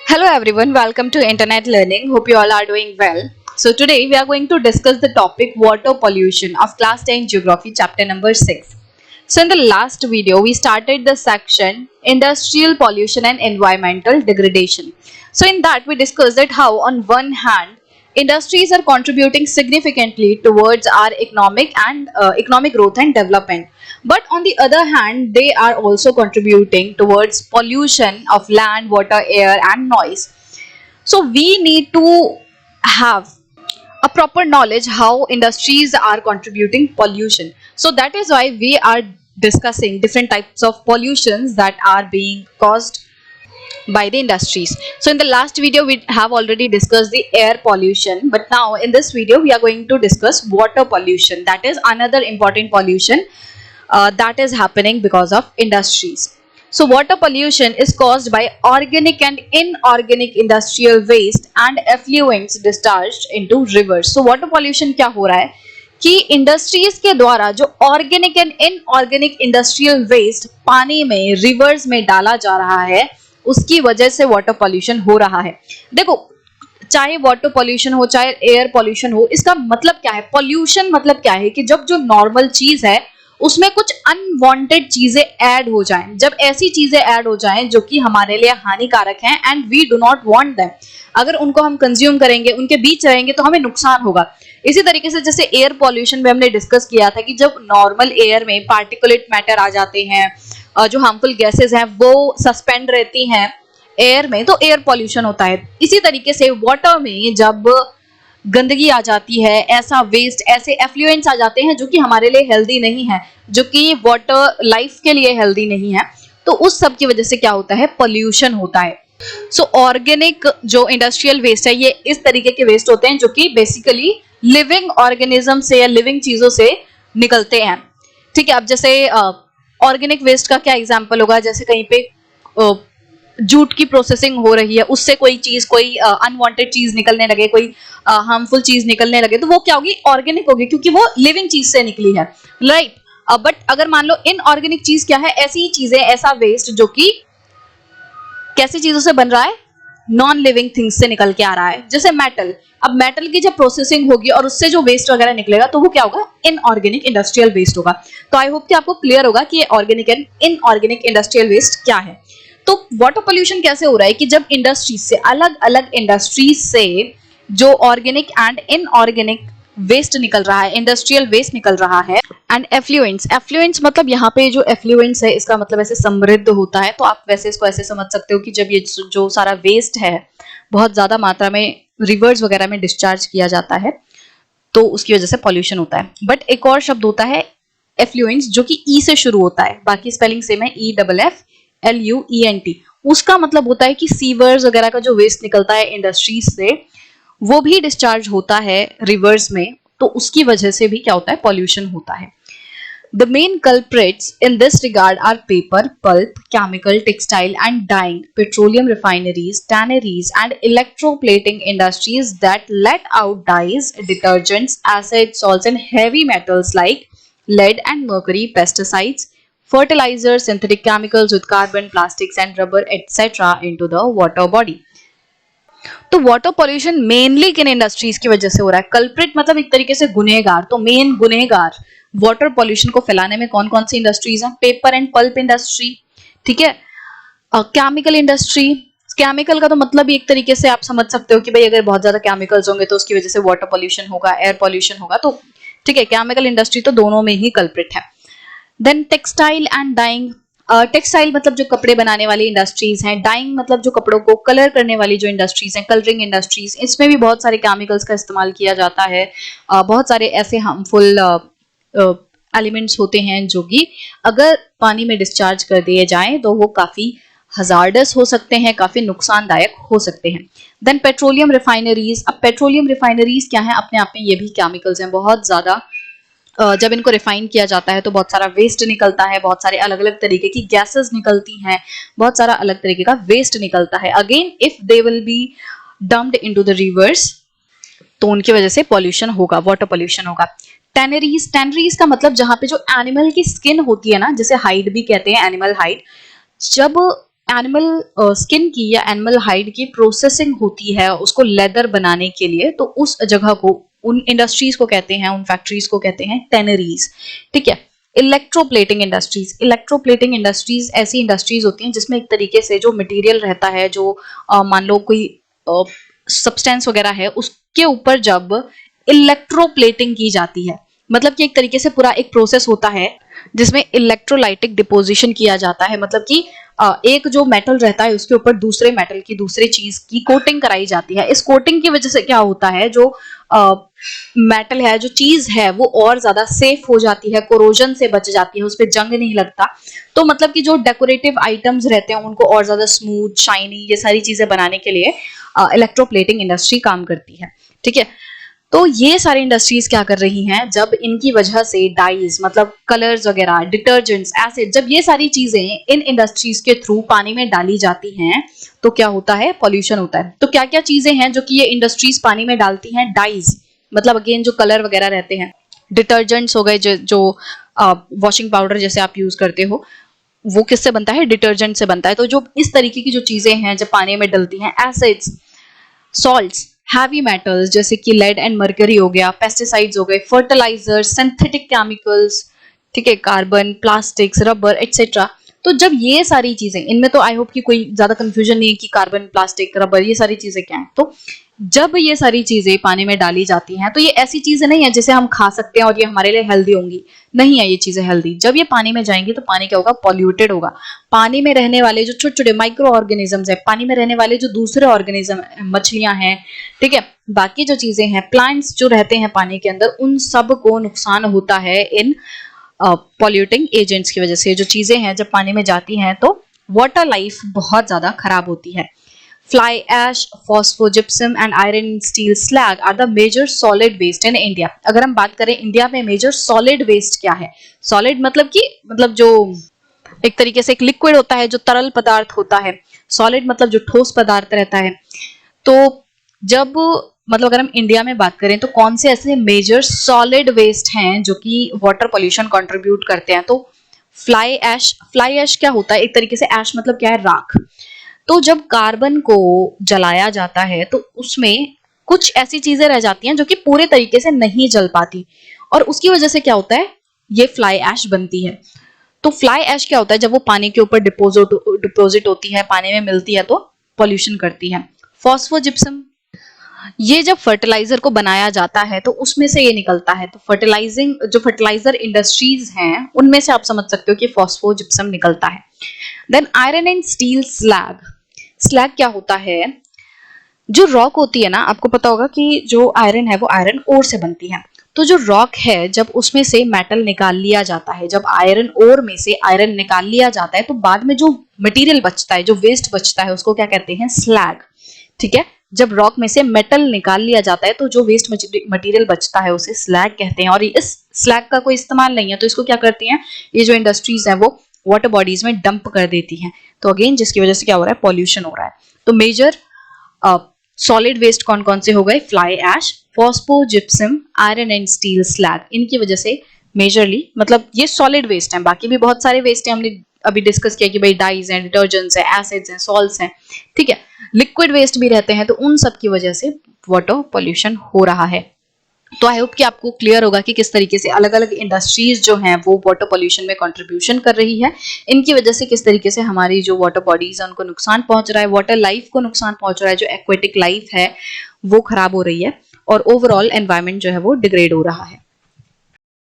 Hello everyone, welcome to Internet Learning. Hope you all are doing well. So today we are going to discuss the topic water pollution of class 10 geography chapter number 6. So in the last video we started the section industrial pollution and environmental degradation. So in that we discussed that how on one hand industries are contributing significantly towards our economic growth and development, but on the other hand they are also contributing towards pollution of land, water, air and noise. So we need to have a proper knowledge how industries are contributing pollution. So that is why we are discussing different types of pollutions that are being caused by the industries. So in the last video we have already discussed the air pollution, but now in this video we are going to discuss water pollution. That is another important pollution that is happening because of industries. So water pollution is caused by organic and inorganic industrial waste and effluents discharged into rivers. So water pollution क्या हो रहा है कि industries के द्वारा जो organic and inorganic industrial waste पानी में, रिवर्स में डाला जा रहा है, उसकी वजह से वाटर पॉल्यूशन हो रहा है। देखो, चाहे वाटर पॉल्यूशन हो चाहे एयर पॉल्यूशन हो, इसका मतलब क्या है? पॉल्यूशन मतलब क्या है कि जब जो नॉर्मल चीज है उसमें कुछ अनवांटेड चीजें ऐड हो जाएं, जब ऐसी चीजें ऐड हो जाएं जो कि हमारे लिए हानिकारक हैं and we do not want them, अगर उनको हम कंज्यूम करेंगे, उनके बीच रहेंगे तो हमें नुकसान होगा। इसी तरीके से जैसे एयर पॉल्यूशन में हमने डिस्कस किया था कि जब नॉर्मल एयर में पार्टिकुलेट मैटर आ जाते हैं, जो हार्मफुल गैसेस हैं वो सस्पेंड रहती हैं एयर में, तो एयर पॉल्यूशन होता है। इसी तरीके से वाटर में जब गंदगी आ जाती है, ऐसा वेस्ट, ऐसे एफ्लुएंट्स आ जाते हैं जो कि हमारे लिए हेल्दी नहीं है, जो कि वाटर लाइफ के लिए हेल्दी नहीं है, तो उस सब की वजह से क्या होता है? पॉल्यूशन होता है। सो ऑर्गेनिक जो इंडस्ट्रियल वेस्ट है ये इस तरीके के वेस्ट होते हैं जो कि बेसिकली लिविंग ऑर्गेनिज्म से या लिविंग चीजों से निकलते हैं। ठीक है, अब जैसे ऑर्गेनिक वेस्ट का क्या एग्जांपल होगा? जैसे कहीं पे जूट की प्रोसेसिंग हो रही है, उससे कोई चीज, कोई अनवांटेड चीज निकलने लगे, कोई हार्मफुल चीज निकलने लगे, तो वो क्या होगी? ऑर्गेनिक होगी, क्योंकि वो लिविंग चीज से निकली है, राइट। बट अगर मान लो इनऑर्गेनिक चीज क्या है? ऐसी चीजें, ऐसा वेस्ट जो कि कैसी चीजों से बन रहा है? नॉन लिविंग थिंग्स से निकल के आ रहा है। जैसे मेटल, अब मेटल की जब प्रोसेसिंग होगी और उससे जो वेस्ट वगैरह निकलेगा तो वो क्या होगा? इनऑर्गेनिक इंडस्ट्रियल वेस्ट होगा। तो आई होप कि आपको क्लियर होगा कि ये organic and inorganic industrial waste क्या है। तो वाटर पोल्यूशन कैसे हो रहा है कि जब इंडस्ट्रीज से, अलग अलग इंडस्ट्रीज से जो ऑर्गेनिक एंड इनऑर्गेनिक वेस्ट निकल रहा है, इंडस्ट्रियल वेस्ट निकल रहा है, एंड एफ्लुएंट्स, एफ्लुएंट्स मतलब यहाँ पे जो एफ्लुएंट्स है इसका मतलब ऐसे समृद्ध होता है। तो आप वैसे इसको ऐसे समझ सकते हो कि जब ये जो सारा वेस्ट है बहुत ज्यादा मात्रा में रिवर्स वगैरह में डिस्चार्ज किया जाता है तो उसकी वजह से पॉल्यूशन होता है। बट एक और शब्द होता है एफ्लुएंट्स जो कि ई से शुरू होता है, बाकी स्पेलिंग सेम है, EFFLUENT। उसका मतलब होता है कि सीवर्स वगैरह का जो वेस्ट निकलता है इंडस्ट्रीज से वो भी डिस्चार्ज होता है रिवर्स में, तो उसकी वजह से भी क्या होता है? पॉल्यूशन होता है। The main culprits in this regard are paper, pulp, chemical, textile and dyeing, petroleum refineries, tanneries and electroplating industries that let out dyes, detergents, acids, salts and heavy metals like lead and mercury, pesticides, fertilizers, synthetic chemicals with carbon, plastics and rubber etc. into the water body. तो water pollution mainly किन industries की वजह से हो रहा है? Culprit मतलब एक तरीके से गुनहगार। तो मेन गुनहगार वाटर पॉल्यूशन को फैलाने में कौन कौन सी इंडस्ट्रीज हैं? पेपर एंड पल्प इंडस्ट्री, ठीक है, केमिकल इंडस्ट्री। केमिकल का तो मतलब एक तरीके से आप समझ सकते हो कि भाई अगर बहुत ज्यादा केमिकल्स होंगे तो उसकी वजह से वाटर पॉल्यूशन होगा, एयर पॉल्यूशन होगा, तो ठीक है, केमिकल इंडस्ट्री तो दोनों में ही कल्प्रिट है। Then textile and dyeing, textile मतलब जो कपड़े बनाने वाली इंडस्ट्रीज हैं, डाइंग मतलब जो कपड़ों को कलर करने वाली जो इंडस्ट्रीज हैं, कलरिंग इंडस्ट्रीज, इसमें भी बहुत सारे केमिकल्स का इस्तेमाल किया जाता है। बहुत सारे ऐसे हार्मफुल एलिमेंट्स होते हैं जो कि अगर पानी में डिस्चार्ज कर दिए जाएं तो वो काफी हजार्डस हो सकते हैं, काफी नुकसानदायक हो सकते हैं। देन पेट्रोलियम रिफाइनरीज, अब पेट्रोलियम रिफाइनरीज क्या है? अपने आप में ये भी केमिकल्स हैं बहुत ज्यादा। जब इनको रिफाइन किया जाता है तो बहुत सारा वेस्ट निकलता है, बहुत सारे अलग अलग तरीके की गैसेस निकलती हैं, बहुत सारा अलग तरीके का वेस्ट निकलता है। Again if they will be dumped into the reverse तो उनकी वजह से पॉल्यूशन होगा, वाटर पॉल्यूशन होगा। टैनरीज, टैनरीज का मतलब जहां पे जो एनिमल की स्किन होती है ना, जिसे हाइड भी कहते हैं, एनिमल हाइड, जब एनिमल स्किन की या एनिमल हाइड की प्रोसेसिंग होती है उसको लेदर बनाने के लिए, तो उस जगह को, उन इंडस्ट्रीज को कहते हैं, उन फैक्ट्रीज को कहते हैं टेनरीज। ठीक है। इलेक्ट्रोप्लेटिंग इंडस्ट्रीज, इलेक्ट्रोप्लेटिंग इंडस्ट्रीज ऐसी इंडस्ट्रीज होती हैं जिसमें एक तरीके से जो मटेरियल रहता है, जो मान लो कोई सब्सटेंस वगैरह है, उसके ऊपर जब इलेक्ट्रोप्लेटिंग की जाती है, मतलब कि एक तरीके से पूरा एक प्रोसेस होता है जिसमें इलेक्ट्रोलाइटिक डिपोजिशन किया जाता है, मतलब कि एक जो मेटल रहता है उसके ऊपर दूसरे मेटल की, दूसरे चीज की कोटिंग कराई जाती है। इस कोटिंग की वजह से क्या होता है, जो मेटल है, जो चीज है, वो और ज्यादा सेफ हो जाती है, कोरोजन से बच जाती है, उस पर जंग नहीं लगता। तो मतलब कि जो डेकोरेटिव आइटम्स रहते हैं उनको और ज्यादा स्मूथ, शाइनी, ये सारी चीजें बनाने के लिए इलेक्ट्रोप्लेटिंग इंडस्ट्री काम करती है। ठीक है। तो ये सारी इंडस्ट्रीज क्या कर रही हैं, जब इनकी वजह से डाइज, मतलब कलर्स वगैरह, डिटर्जेंट्स, एसिड, जब ये सारी चीजें इन इंडस्ट्रीज के थ्रू पानी में डाली जाती हैं तो क्या होता है, पॉल्यूशन होता है। तो क्या क्या चीजें हैं जो कि ये इंडस्ट्रीज पानी में डालती हैं, डाइज, मतलब अगेन जो कलर वगैरह रहते हैं, डिटर्जेंट्स हो गए, जो वॉशिंग पाउडर जैसे आप यूज करते हो, वो किससे बनता है, डिटर्जेंट से बनता है। तो जो इस तरीके की जो चीजें हैं जब पानी में डलती हैं, एसिड्स, सॉल्ट्स, हैवी मेटल्स जैसे कि लेड एंड मर्करी हो गया, पेस्टिसाइड्स हो गए, फर्टिलाइजर्स, सिंथेटिक केमिकल्स, ठीक है, कार्बन, प्लास्टिक्स, रबर एक्सेट्रा। तो जब ये सारी चीजें, इनमें तो आई होप कि कोई ज्यादा कंफ्यूजन नहीं है कि कार्बन, प्लास्टिक, रबर, ये सारी चीजें क्या है। तो जब ये सारी चीजें पानी में डाली जाती हैं तो ये ऐसी चीजें नहीं है जिसे हम खा सकते हैं और ये हमारे लिए हेल्दी होंगी, नहीं है ये चीजें हेल्दी। जब ये पानी में जाएंगी तो पानी क्या होगा, पॉल्यूटेड होगा। पानी में रहने वाले जो छोटे छोटे माइक्रो ऑर्गेनिजम्स है, पानी में रहने वाले जो दूसरे ऑर्गेनिज्म, मछलियां हैं, ठीक है, बाकी जो चीजें हैं, प्लांट्स जो रहते हैं पानी के अंदर, उन सब को नुकसान होता है इन पॉल्यूटिंग एजेंट्स की वजह से। जो चीजें हैं जब पानी में जाती हैं तो वाटर लाइफ बहुत ज्यादा खराब होती है। Fly ash, phosphogypsum and iron steel slag are the major solid waste in India. अगर हम बात करें इंडिया में मेजर सॉलिड वेस्ट क्या है, सॉलिड मतलब कि, मतलब जो एक तरीके से एक लिक्विड होता है, जो तरल पदार्थ होता है, सॉलिड मतलब जो ठोस पदार्थ रहता है। तो जब, मतलब अगर हम इंडिया में बात करें तो कौन से ऐसे मेजर सॉलिड वेस्ट हैं जो कि वाटर पोल्यूशन कंट्रीब्यूट करते हैं, तो फ्लाई ऐश, फ्लाई ऐश क्या होता है, एक तरीके से ऐश मतलब क्या है, राख। तो जब कार्बन को जलाया जाता है तो उसमें कुछ ऐसी चीजें रह जाती हैं जो कि पूरे तरीके से नहीं जल पाती, और उसकी वजह से क्या होता है, ये फ्लाई ऐश बनती है। तो फ्लाई ऐश क्या होता है, जब वो पानी के ऊपर डिपोजिट होती है, पानी में मिलती है, तो पॉल्यूशन करती है। फॉस्फोजिप्सम, ये जब फर्टिलाइजर को बनाया जाता है तो उसमें से ये निकलता है। तो फर्टिलाइजिंग, जो फर्टिलाइजर इंडस्ट्रीज हैं उनमें से आप समझ सकते हो कि फॉस्फोजिप्सम निकलता है। Then iron and steel slag, slag क्या होता है, जो रॉक होती है ना, आपको पता होगा कि जो आयरन है वो आयरन ओर से बनती है। तो जो रॉक है जब उसमें से मेटल निकाल लिया जाता है, जब आयरन ओर में से आयरन निकाल लिया जाता है तो बाद में जो मटेरियल बचता है, जो वेस्ट बचता है, उसको क्या कहते हैं, स्लैग। ठीक है। जब रॉक में से मेटल निकाल लिया जाता है तो जो वेस्ट मटेरियल बचता है उसे स्लैग कहते हैं। और इस स्लैग का कोई इस्तेमाल नहीं है तो इसको क्या करती हैं, ये जो इंडस्ट्रीज है वो वाटर बॉडीज में डंप कर देती हैं। तो अगेन जिसकी वजह से क्या हो रहा है, पॉल्यूशन हो रहा है। तो मेजर सॉलिड वेस्ट कौन कौन से हो गए, fly ash, phosphogypsum, iron and steel slag, इनकी वजह से मेजरली, मतलब ये सॉलिड वेस्ट हैं। बाकी भी बहुत सारे वेस्ट हैं, हमने अभी डिस्कस किया कि भाई डाइज हैं, डिटर्जेंट्स हैं, एसिड्स हैं, सॉल्ट्स हैं, ठीक है, लिक्विड वेस्ट भी रहते हैं। तो उन सब की वजह से वाटर पॉल्यूशन हो रहा है। तो आई होप कि आपको क्लियर होगा कि किस तरीके से अलग अलग इंडस्ट्रीज जो हैं वो वाटर पॉल्यूशन में कंट्रीब्यूशन कर रही है। इनकी वजह से किस तरीके से हमारी जो वाटर बॉडीज है उनको नुकसान पहुंच रहा है, वाटर लाइफ को नुकसान पहुंच रहा है, जो एक्वेटिक लाइफ है वो खराब हो रही है, और ओवरऑल एनवायरनमेंट जो है वो डिग्रेड हो रहा है।